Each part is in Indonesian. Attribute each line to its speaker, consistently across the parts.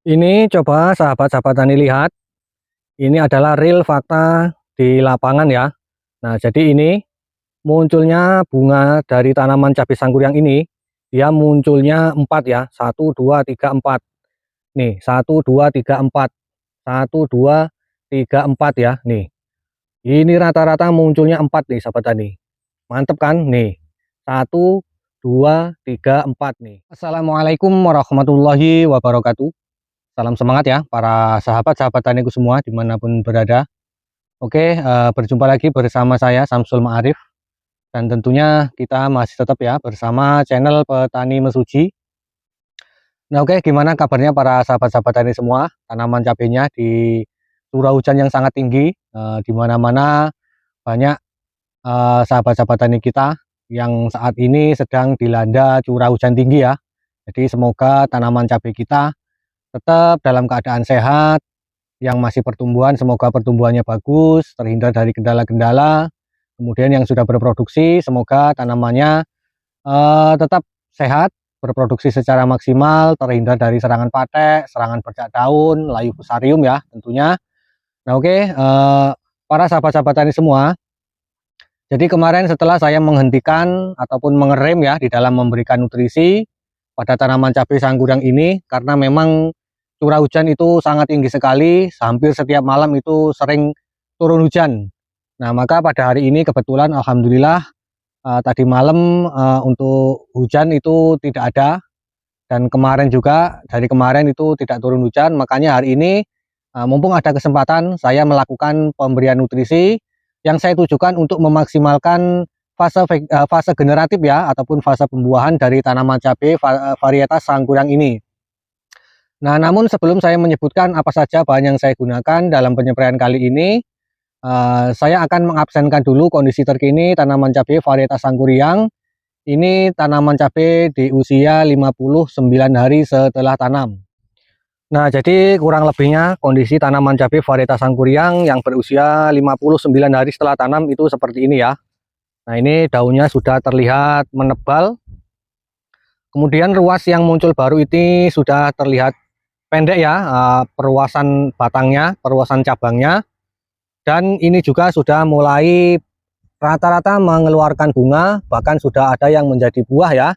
Speaker 1: Ini coba sahabat-sahabat tani lihat, ini adalah real fakta di lapangan ya. Nah, jadi ini munculnya bunga dari tanaman cabai sangkuriang ini, dia munculnya 4 ya, 1, 2, 3, 4. Nih, 1, 2, 3, 4. 1, 2, 3, 4 ya. Nih, ini rata-rata munculnya 4 nih sahabat tani. Mantep kan? Nih, 1, 2, 3, 4 nih. Assalamualaikum warahmatullahi wabarakatuh. Salam semangat ya para sahabat-sahabat taniku semua dimanapun berada. Oke, berjumpa lagi bersama saya Samsul Ma'arif. Dan tentunya kita masih tetap ya bersama channel Petani Mesuji. Nah oke, gimana kabarnya para sahabat-sahabat tani semua? Tanaman cabenya di curah hujan yang sangat tinggi, di mana-mana banyak sahabat-sahabat tani kita yang saat ini sedang dilanda curah hujan tinggi ya. Jadi semoga tanaman cabai kita tetap dalam keadaan sehat, yang masih pertumbuhan semoga pertumbuhannya bagus, terhindar dari kendala-kendala. Kemudian yang sudah berproduksi semoga tanamannya tetap sehat, berproduksi secara maksimal, terhindar dari serangan patek, serangan bercak daun, layu fusarium ya tentunya. Nah oke, para sahabat-sahabat tani semua, jadi kemarin setelah saya menghentikan ataupun mengerem ya di dalam memberikan nutrisi pada tanaman cabai sangkuriang ini, karena memang curah hujan itu sangat tinggi sekali, hampir setiap malam itu sering turun hujan. Nah maka pada hari ini kebetulan alhamdulillah tadi malam untuk hujan itu tidak ada, dan kemarin juga dari kemarin itu tidak turun hujan. Makanya hari ini mumpung ada kesempatan saya melakukan pemberian nutrisi yang saya tujukan untuk memaksimalkan fase generatif ya ataupun fase pembuahan dari tanaman cabai varietas sangkuriang ini. Nah, namun sebelum saya menyebutkan apa saja bahan yang saya gunakan dalam penyepraian kali ini, saya akan mengabsenkan dulu kondisi terkini tanaman cabai varietas sangkuriang. Ini tanaman cabai di usia 59 hari setelah tanam. Nah, jadi kurang lebihnya kondisi tanaman cabai varietas sangkuriang yang berusia 59 hari setelah tanam itu seperti ini ya. Nah, ini daunnya sudah terlihat menebal. Kemudian ruas yang muncul baru ini sudah terlihat pendek ya, perluasan batangnya, perluasan cabangnya, dan ini juga sudah mulai rata-rata mengeluarkan bunga, bahkan sudah ada yang menjadi buah ya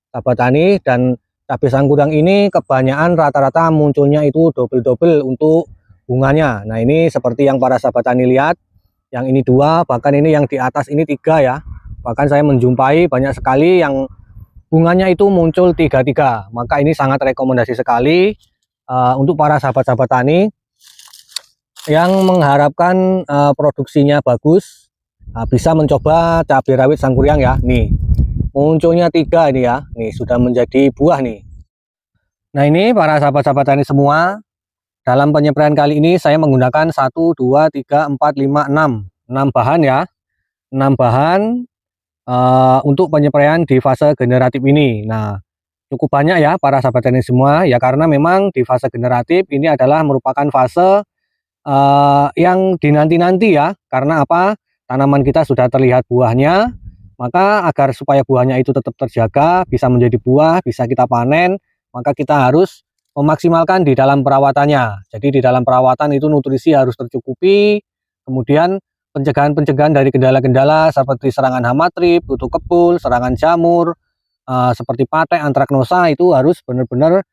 Speaker 1: sahabat tani. Dan cabai sangkuriang ini kebanyakan rata-rata munculnya itu double-double untuk bunganya. Nah ini seperti yang para sahabat tani lihat, yang ini 2, bahkan ini yang di atas ini 3 ya, bahkan saya menjumpai banyak sekali yang bunganya itu muncul 3-3. Maka ini sangat rekomendasi sekali untuk para sahabat-sahabat tani yang mengharapkan produksinya bagus, bisa mencoba cabai rawit sangkuriang ya. Nih munculnya 3 ini ya, nih sudah menjadi buah nih. Nah ini para sahabat-sahabat tani semua, dalam penyepraian kali ini saya menggunakan 1, 2, 3, 4, 5, 6 bahan ya, 6 bahan untuk penyepraian di fase generatif ini. Nah cukup banyak ya para sahabat tani semua ya, karena memang di fase generatif ini adalah merupakan fase yang dinanti-nanti ya. Karena apa? Tanaman kita sudah terlihat buahnya, maka agar supaya buahnya itu tetap terjaga, bisa menjadi buah, bisa kita panen, maka kita harus memaksimalkan di dalam perawatannya. Jadi di dalam perawatan itu nutrisi harus tercukupi, kemudian pencegahan-pencegahan dari kendala-kendala seperti serangan hama trip, kutu kebul, serangan jamur, seperti patek, antraknosa itu harus benar-benar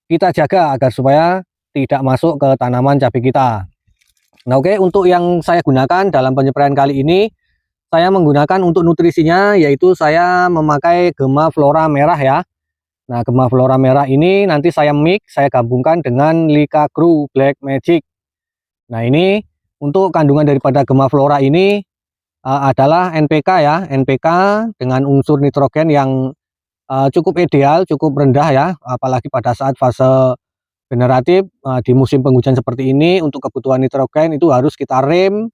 Speaker 1: kita jaga agar supaya tidak masuk ke tanaman cabai kita. Nah oke, untuk yang saya gunakan dalam penyepraian kali ini, saya menggunakan untuk nutrisinya yaitu saya memakai Gema Flora merah ya. Nah Gema Flora merah ini nanti saya mix, saya gabungkan dengan Lika Crew Black Magic. Nah ini untuk kandungan daripada Gema Flora ini adalah NPK ya, NPK dengan unsur nitrogen yang cukup ideal, cukup rendah ya, apalagi pada saat fase generatif di musim penghujan seperti ini. Untuk kebutuhan nitrogen itu harus kita rem,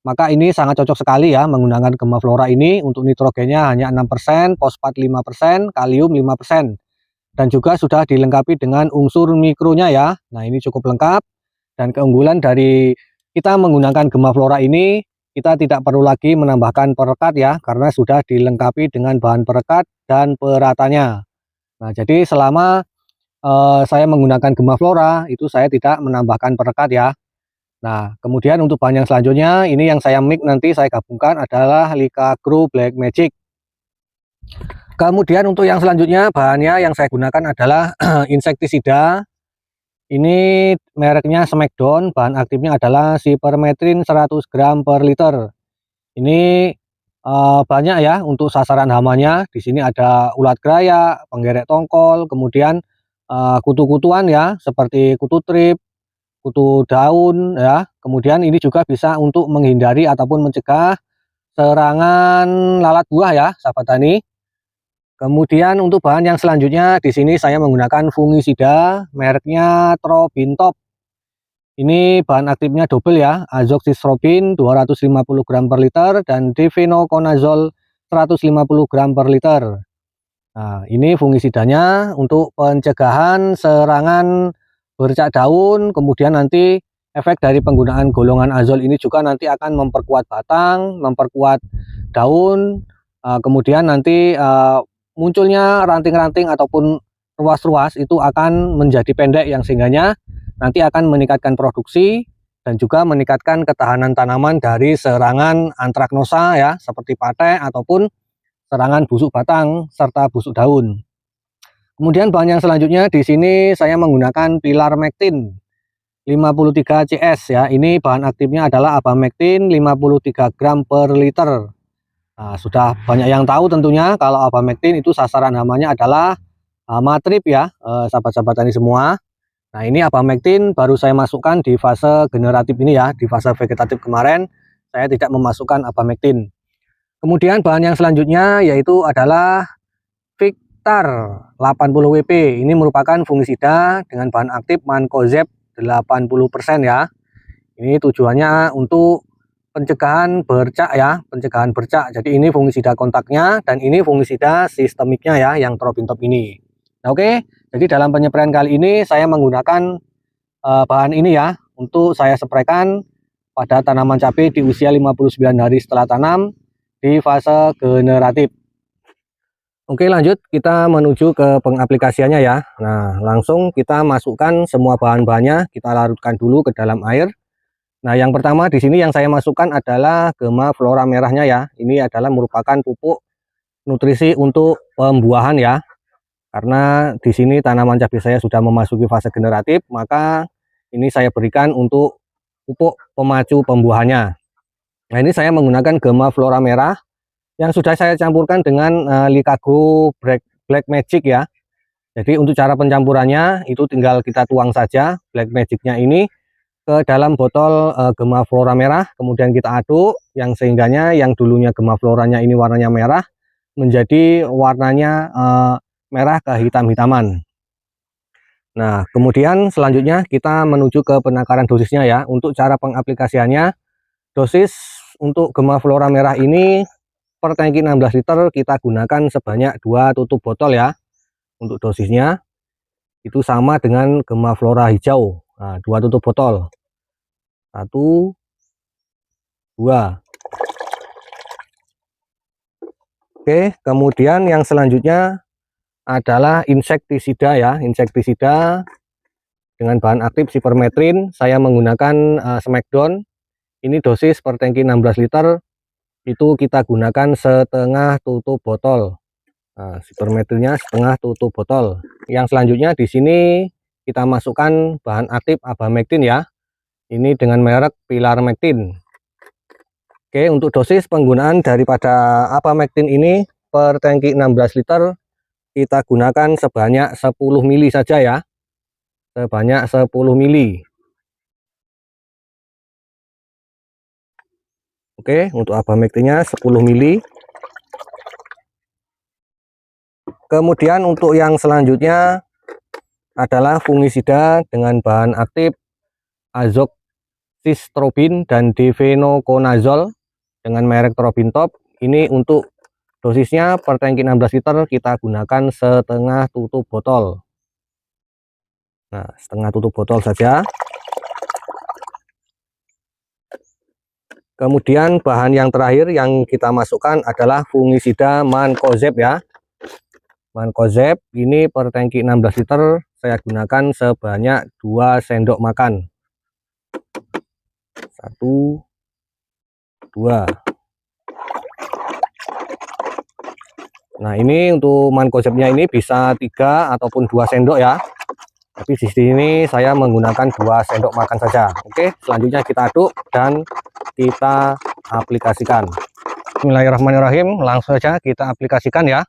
Speaker 1: maka ini sangat cocok sekali ya menggunakan Gema Flora ini. Untuk nitrogennya hanya 6%, fosfat 5%, kalium 5%, dan juga sudah dilengkapi dengan unsur mikronya ya. Nah ini cukup lengkap, dan keunggulan dari kita menggunakan Gema Flora ini, kita tidak perlu lagi menambahkan perekat ya, karena sudah dilengkapi dengan bahan perekat dan peratanya. Nah jadi selama saya menggunakan Gemaflora, itu saya tidak menambahkan perekat ya. Nah, kemudian untuk bahan yang selanjutnya, ini yang saya mix nanti saya gabungkan adalah Likagro Black Magic. Kemudian untuk yang selanjutnya, bahannya yang saya gunakan adalah insektisida. Ini mereknya Smackdown, bahan aktifnya adalah Cypermethrin 100 gram per liter. Ini banyak ya untuk sasaran hamanya. Di sini ada ulat gerayak, penggerek tongkol, kemudian kutu-kutuan ya, seperti kutu trip, kutu daun ya. Kemudian ini juga bisa untuk menghindari ataupun mencegah serangan lalat buah ya, sahabat tani. Kemudian untuk bahan yang selanjutnya di sini saya menggunakan fungisida mereknya Trobintop. Ini bahan aktifnya double ya, azoxystrobin 250 gram per liter dan difenoconazole 150 gram per liter. Nah, ini fungisidanya untuk pencegahan serangan bercak daun, kemudian nanti efek dari penggunaan golongan azol ini juga nanti akan memperkuat batang, memperkuat daun, kemudian nanti munculnya ranting-ranting ataupun ruas-ruas itu akan menjadi pendek yang sehingganya nanti akan meningkatkan produksi dan juga meningkatkan ketahanan tanaman dari serangan antraknosa ya, seperti patek ataupun serangan busuk batang serta busuk daun. Kemudian bahan yang selanjutnya di sini saya menggunakan Pilarmectin 53 CS ya. Ini bahan aktifnya adalah Abamectin 53 gram per liter. Nah, sudah banyak yang tahu tentunya kalau Abamectin itu sasaran hamanya adalah hama trip ya, sahabat-sahabat tani semua. Nah, ini Abamectin baru saya masukkan di fase generatif ini ya, di fase vegetatif kemarin saya tidak memasukkan Abamectin. Kemudian bahan yang selanjutnya yaitu adalah Victar 80 WP. Ini merupakan fungisida dengan bahan aktif Mancozeb 80% ya. Ini tujuannya untuk pencegahan bercak ya, pencegahan bercak. Jadi ini fungisida kontaknya dan ini fungisida sistemiknya ya, yang Trobintop ini. Nah, oke, jadi dalam penyempraian kali ini saya menggunakan bahan ini ya untuk saya spraykan pada tanaman cabai di usia 59 hari setelah tanam di fase generatif. Oke, lanjut kita menuju ke pengaplikasiannya ya. Nah, langsung kita masukkan semua bahan-bahannya, kita larutkan dulu ke dalam air. Nah, yang pertama di sini yang saya masukkan adalah Gemaflora merahnya ya. Ini adalah merupakan pupuk nutrisi untuk pembuahan ya. Karena di sini tanaman cabai saya sudah memasuki fase generatif, maka ini saya berikan untuk pupuk pemacu pembuahannya. Nah, ini saya menggunakan Gemaflora merah yang sudah saya campurkan dengan Likagro Black Magic ya. Jadi untuk cara pencampurannya itu tinggal kita tuang saja Black Magicnya ini ke dalam botol Gemaflora merah, kemudian kita aduk yang sehingganya yang dulunya Gemafloranya ini warnanya merah menjadi warnanya merah kehitam-hitaman. Nah, kemudian selanjutnya kita menuju ke penakaran dosisnya ya. Untuk cara pengaplikasiannya, dosis untuk Gemaflora merah ini per tangki 16 liter kita gunakan sebanyak 2 tutup botol ya. Untuk dosisnya itu sama dengan Gemaflora hijau. Nah, 2 tutup botol. 1, 2. Oke, kemudian yang selanjutnya adalah insektisida ya. Insektisida dengan bahan aktif Cypermethrin. Saya menggunakan Smackdown. Ini dosis per tangki 16 liter itu kita gunakan setengah tutup botol. Nah, Cypermethrinnya setengah tutup botol. Yang selanjutnya di sini kita masukkan bahan aktif Abamectin ya. Ini dengan merek Pilarmectin. Oke, untuk dosis penggunaan daripada Abamectin ini per tangki 16 liter kita gunakan sebanyak 10 mili saja ya. Sebanyak 10 mili. Oke, untuk Abamectinnya 10 mili. Kemudian untuk yang selanjutnya adalah fungisida dengan bahan aktif azoxystrobin dan difenoconazole dengan merek Trobintop. Ini untuk dosisnya per tangki 16 liter kita gunakan setengah tutup botol. Nah, setengah tutup botol saja. Kemudian bahan yang terakhir yang kita masukkan adalah fungisida Mancozeb ya. Mancozeb ini per tangki 16 liter saya gunakan sebanyak 2 sendok makan. 1, 2. Nah, ini untuk mancozebnya ini bisa 3 ataupun 2 sendok ya. Tapi di sini saya menggunakan 2 sendok makan saja. Oke, selanjutnya kita aduk dan kita aplikasikan. Bismillahirrahmanirrahim, langsung saja kita aplikasikan ya.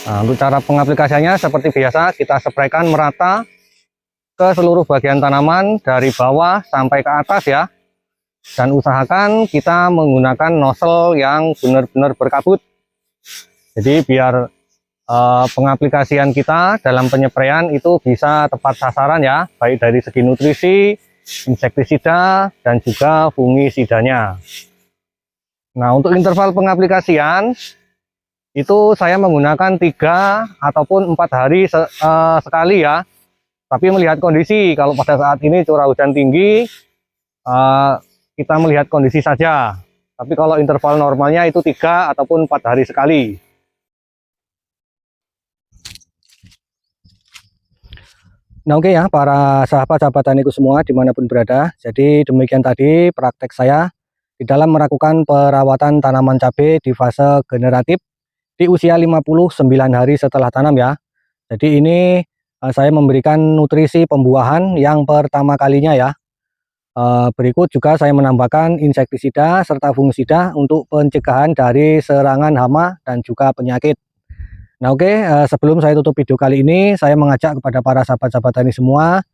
Speaker 1: Nah, untuk cara pengaplikasiannya seperti biasa, kita spraykan merata ke seluruh bagian tanaman dari bawah sampai ke atas ya. Dan usahakan kita menggunakan nozzle yang benar-benar berkabut. Jadi biar pengaplikasian kita dalam penyepraian itu bisa tepat sasaran ya, baik dari segi nutrisi, insektisida, dan juga fungisidanya. Nah, untuk interval pengaplikasian itu saya menggunakan 3 ataupun 4 hari sekali ya. Tapi melihat kondisi, kalau pada saat ini curah hujan tinggi, kita melihat kondisi saja. Tapi kalau interval normalnya itu 3 ataupun 4 hari sekali. Nah, oke ya, para sahabat-sahabat taniku semua dimanapun berada. Jadi demikian tadi praktek saya di dalam melakukan perawatan tanaman cabai di fase generatif di usia 59 hari setelah tanam ya. Jadi ini saya memberikan nutrisi pembuahan yang pertama kalinya ya. Berikut juga saya menambahkan insektisida serta fungisida untuk pencegahan dari serangan hama dan juga penyakit. Nah, oke, sebelum saya tutup video kali ini, saya mengajak kepada para sahabat-sahabat tani semua,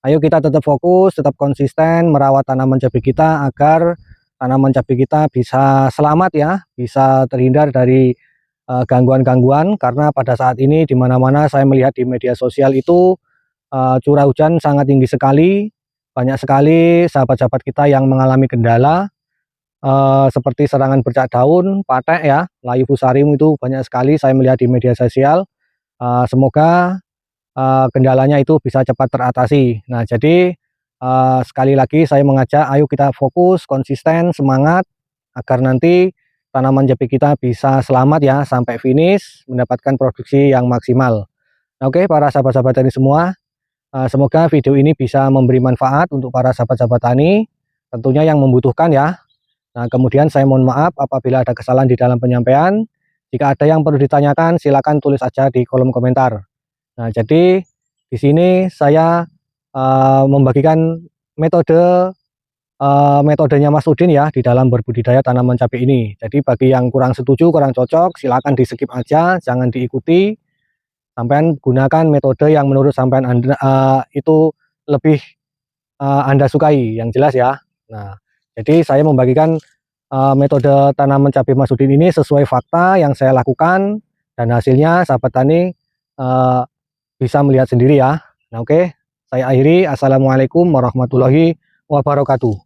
Speaker 1: ayo kita tetap fokus, tetap konsisten merawat tanaman cabai kita agar tanaman cabai kita bisa selamat ya, bisa terhindar dari gangguan-gangguan, karena pada saat ini di mana-mana saya melihat di media sosial itu curah hujan sangat tinggi sekali, banyak sekali sahabat-sahabat kita yang mengalami kendala seperti serangan bercak daun, patek ya, layu fusarium itu banyak sekali saya melihat di media sosial. Semoga kendalanya itu bisa cepat teratasi. Nah, jadi sekali lagi saya mengajak, ayo kita fokus, konsisten, semangat agar nanti tanaman cabai kita bisa selamat ya sampai finish mendapatkan produksi yang maksimal. Nah, oke, para sahabat-sahabat tani semua, semoga video ini bisa memberi manfaat untuk para sahabat-sahabat tani, tentunya yang membutuhkan ya. Nah, kemudian saya mohon maaf apabila ada kesalahan di dalam penyampaian. Jika ada yang perlu ditanyakan, silakan tulis aja di kolom komentar. Nah, jadi di sini saya membagikan metodenya Mas Udin ya di dalam berbudidaya tanaman cabai ini. Jadi bagi yang kurang setuju, kurang cocok, silakan di skip aja, jangan diikuti. Sampean gunakan metode yang menurut sampean itu lebih Anda sukai, yang jelas ya. Nah, jadi saya membagikan metode tanaman cabai Mas Udin ini sesuai fakta yang saya lakukan, dan hasilnya sahabat tani bisa melihat sendiri ya. Nah, oke, saya akhiri. Assalamualaikum warahmatullahi wabarakatuh.